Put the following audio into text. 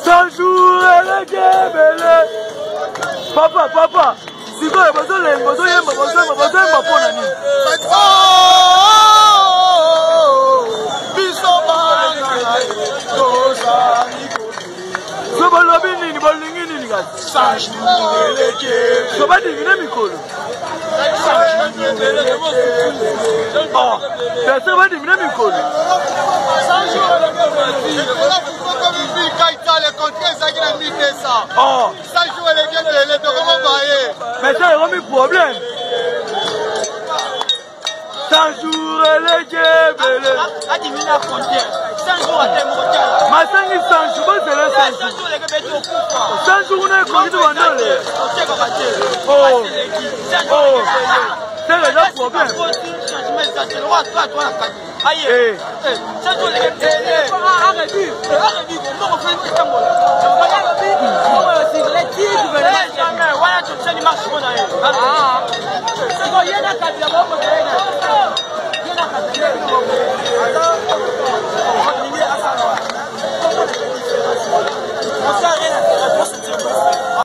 Sanjou ele kebele. Papa. Siko e bozolembo zoyemba pona nini? Biso bana tozali. Sobalobi nini bolingi nini kasi? Sanjou ele kebele. Sobadingine mikolo. Personne va diminuer le micro. Mais ça, il y a un problème. 100 jours, elle est belle. Ma 100 jours, c'est le 100 jours, on est connu de Wandole. C'est le problème.